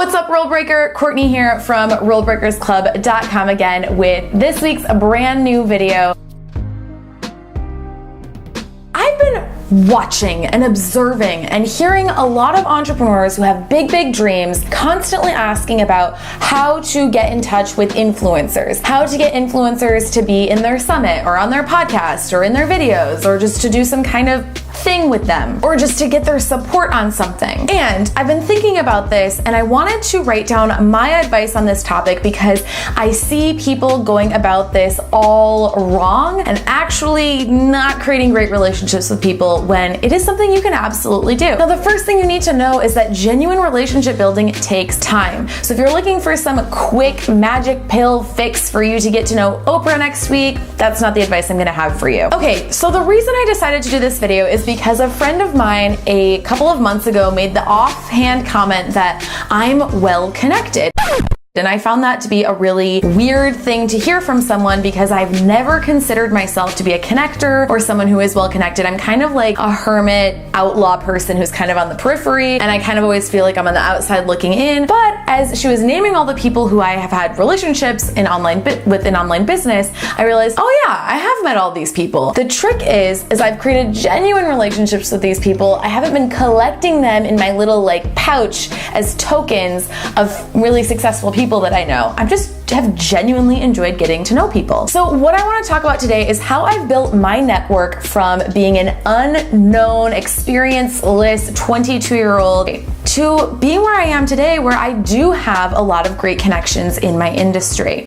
What's up, Rule Breaker? Courtney here from rulebreakersclub.com again with this week's brand new video. I've been watching and observing and hearing a lot of entrepreneurs who have big dreams constantly asking about how to get in touch with influencers, how to get influencers to be in their summit or on their podcast or in their videos or just to do some kind of thing with them or just to get their support on something. And I've been thinking about this and I wanted to write down my advice on this topic because I see people going about this all wrong and actually not creating great relationships with people when it is something you can absolutely do. Now, the first thing you need to know is that genuine relationship building takes time. So if you're looking for some quick magic pill fix for you to get to know Oprah next week, that's not the advice I'm gonna have for you. Okay, so the reason I decided to do this video is because a friend of mine a couple of months ago made the offhand comment that I'm well connected. And I found that to be a really weird thing to hear from someone because I've never considered myself to be a connector or someone who is well connected. I'm kind of like a hermit outlaw person who's kind of on the periphery, and I kind of always feel like I'm on the outside looking in. But as she was naming all the people who I have had relationships in online business, I realized, oh yeah, I have met all these people. The trick is I've created genuine relationships with these people. I haven't been collecting them in my little like pouch as tokens of really successful people that I know. I just have genuinely enjoyed getting to know people. So what I want to talk about today is how I've built my network from being an unknown, experienceless 22-year-old to being where I am today, where I do have a lot of great connections in my industry.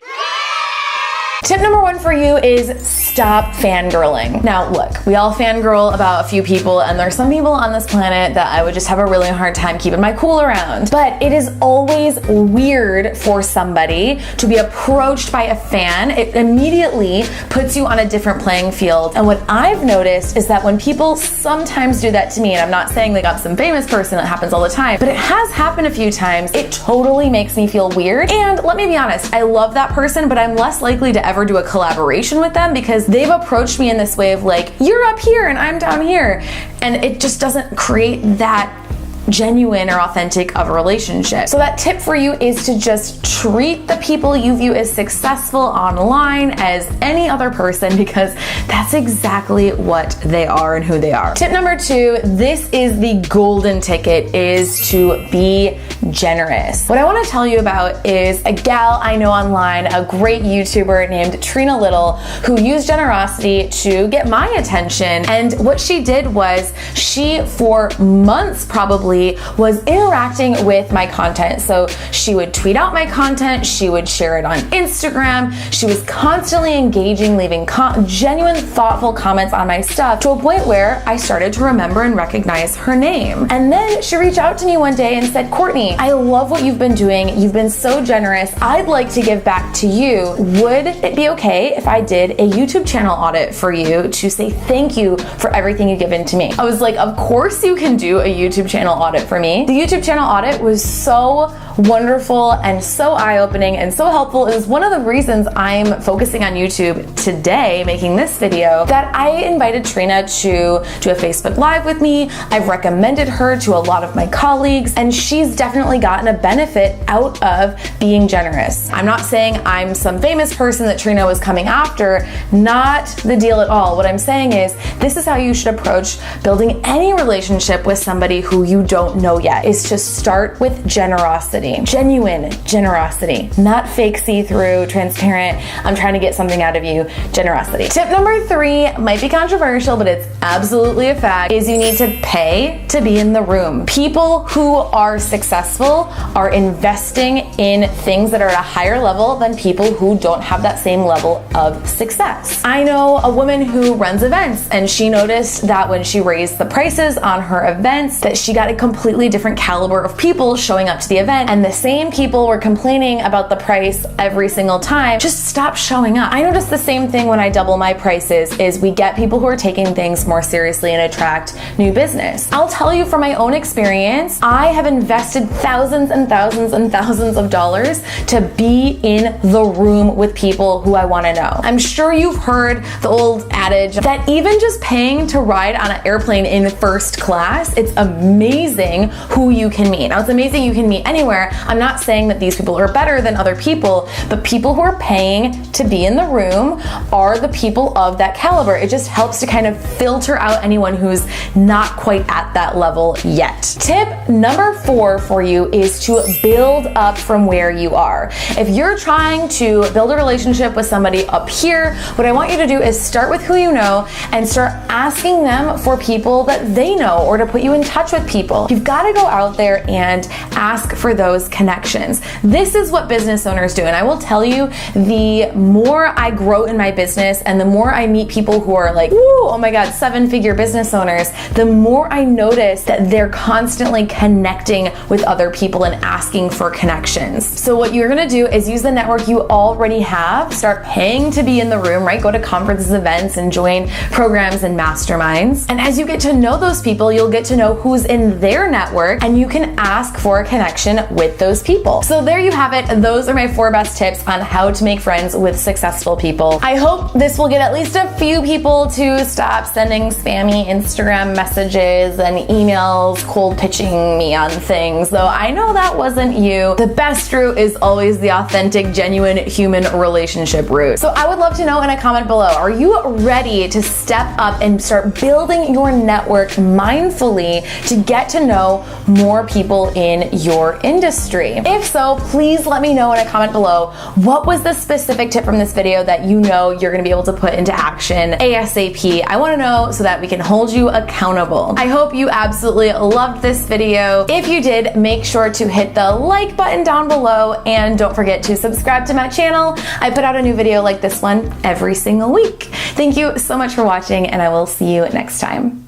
Tip number one for you is stop fangirling. Now look, we all fangirl about a few people, and there's some people on this planet that I would just have a really hard time keeping my cool around. But it is always weird for somebody to be approached by a fan. It immediately puts you on a different playing field. And what I've noticed is that when people sometimes do that to me, and I'm not saying like I'm some famous person, it happens all the time, but it has happened a few times, it totally makes me feel weird. And let me be honest, I love that person, but I'm less likely to ever do a collaboration with them because they've approached me in this way of like, you're up here and I'm down here. And it just doesn't create that genuine or authentic of a relationship. So that tip for you is to just treat the people you view as successful online as any other person, because that's exactly what they are and who they are. Tip number two, this is the golden ticket, is to be generous. What I want to tell you about is a gal I know online, a great YouTuber named Trina Little, who used generosity to get my attention. And what she did was she, for months probably, was interacting with my content. So she would tweet out my content, she would share it on Instagram, she was constantly engaging, leaving genuine, thoughtful comments on my stuff, to a point where I started to remember and recognize her name. And then she reached out to me one day and said, Courtney, I love what you've been doing. You've been so generous. I'd like to give back to you. Would it be okay if I did a YouTube channel audit for you to say thank you for everything you've given to me? I was like, of course you can do a YouTube channel audit for me. The YouTube channel audit was so wonderful and so eye-opening and so helpful. It was one of the reasons I'm focusing on YouTube today, making this video, that I invited Trina to do a Facebook Live with me. I've recommended her to a lot of my colleagues, and she's definitely gotten a benefit out of being generous. I'm not saying I'm some famous person that Trina was coming after, not the deal at all. What I'm saying is this is how you should approach building any relationship with somebody who you don't know yet, is to start with generosity. Genuine generosity, not fake see-through, transparent, I'm trying to get something out of you generosity. Tip number three might be controversial, but it's absolutely a fact, is you need to pay to be in the room. People who are successful are investing in things that are at a higher level than people who don't have that same level of success. I know a woman who runs events, and she noticed that when she raised the prices on her events, that she got a completely different caliber of people showing up to the event, and the same people were complaining about the price every single time. Just stop showing up. I notice the same thing when I double my prices, is we get people who are taking things more seriously and attract new business. I'll tell you from my own experience, I have invested thousands and thousands and thousands of dollars to be in the room with people who I want to know. I'm sure you've heard the old adage that even just paying to ride on an airplane in first class, it's amazing amazing who you can meet. Now, it's amazing you can meet anywhere. I'm not saying that these people are better than other people, but people who are paying to be in the room are the people of that caliber. It just helps to kind of filter out anyone who's not quite at that level yet. Tip number 4 for you is to build up from where you are. If you're trying to build a relationship with somebody up here, what I want you to do is start with who you know and start asking them for people that they know or to put you in touch with people. You've got to go out there and ask for those connections. This is what business owners do, and I will tell you, the more I grow in my business and the more I meet people who are like, woo, oh my God, 7-figure business owners, the more I notice that they're constantly connecting with other people and asking for connections. So what you're gonna do is use the network you already have, start paying to be in the room, right? Go to conferences, events, and join programs and masterminds. And as you get to know those people, you'll get to know who's in their network and you can ask for a connection with those people. So there you have it. Those are my 4 best tips on how to make friends with successful people. I hope this will get at least a few people to stop sending spammy Instagram messages and emails cold pitching me on things, though I know that wasn't you. The best route is always the authentic, genuine human relationship route. So I would love to know in a comment below, are you ready to step up and start building your network mindfully to get to know more people in your industry? If so, please let me know in a comment below, what was the specific tip from this video that you know you're gonna be able to put into action ASAP? I wanna know so that we can hold you accountable. I hope you absolutely loved this video. If you did, make sure to hit the like button down below and don't forget to subscribe to my channel. I put out a new video like this one every single week. Thank you so much for watching and I will see you next time.